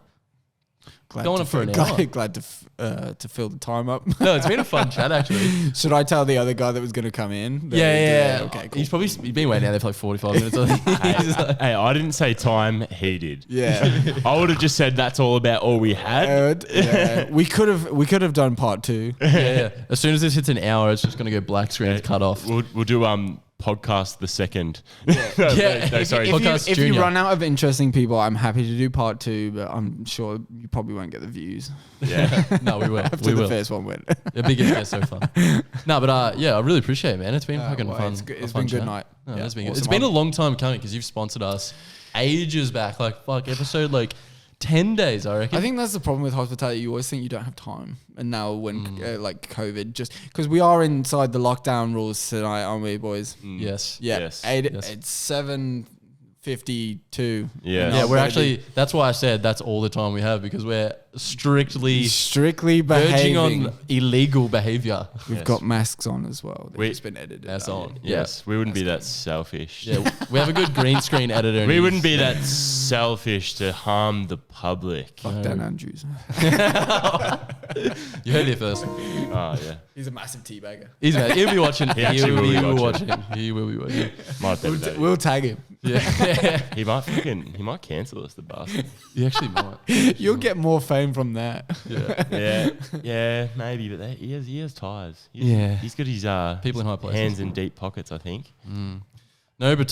Glad Going to on for fi- an hour. Glad to fill the time up. No, it's been a fun chat actually. Should I tell the other guy that was going to come in? Yeah. Okay, cool. He's been waiting out there for like 45 minutes. I think. He's like- Hey, I didn't say time. He did. Yeah. I would have just said that's all about all we had. Yeah. We could have done part 2. yeah. As soon as this hits an hour, it's just gonna go black screen cut off. We'll do podcast the second. Yeah. no, sorry. Podcast If you Junior. run out of interesting people, I'm happy to do part 2, but I'm sure you probably won't get the views Yeah. No, we will. after We the will. first one went. The biggest guest so far. No, but yeah, I really appreciate it, man. It's been fucking well, fun. it's good- a it's fun been good chat. night. No, Yeah, it's been good. awesome. It's been a long time coming because you've sponsored us ages back. Like fuck, episode like 10 days, I reckon. I think that's the problem with hospitality. You always think you don't have time. And now when like COVID, just because we are inside the lockdown rules tonight, aren't we, boys? yes. Yeah. Yes. It's 7:52. Yeah. Yeah, we're actually. That's why I said that's all the time we have because we're strictly strictly verging behaving. on illegal behavior. We've Yes. got masks on as well. They've We- just been edited. That's out. on. Yes. We wouldn't be that selfish. Yeah, we have a good green screen editor. and We he's- wouldn't be that selfish to harm the public. Fuck Dan Andrews. You heard it first. Oh yeah. He's a massive teabagger. He'll be watching. He actually will will be be watching. He will be watching. Might better know. We'll tag him. Yeah. He might cancel us, the bastard. He actually might. You'll get more fame from that. Yeah. Yeah, maybe, but he has ties. Yeah. He's got his People in high places. hands in deep pockets, I think. No, but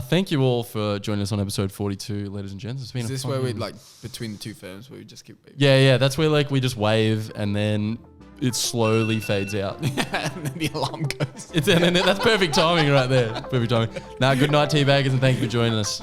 thank you all for joining us on episode 42, ladies and gents. It's been Is a this where we fucking- like between the two firms where we just keep Yeah, that's where like we just wave and then it slowly fades out. and then the alarm goes. And then that's perfect timing right there. Perfect timing. Nah, good night, Teabaggers, and thank you for joining us.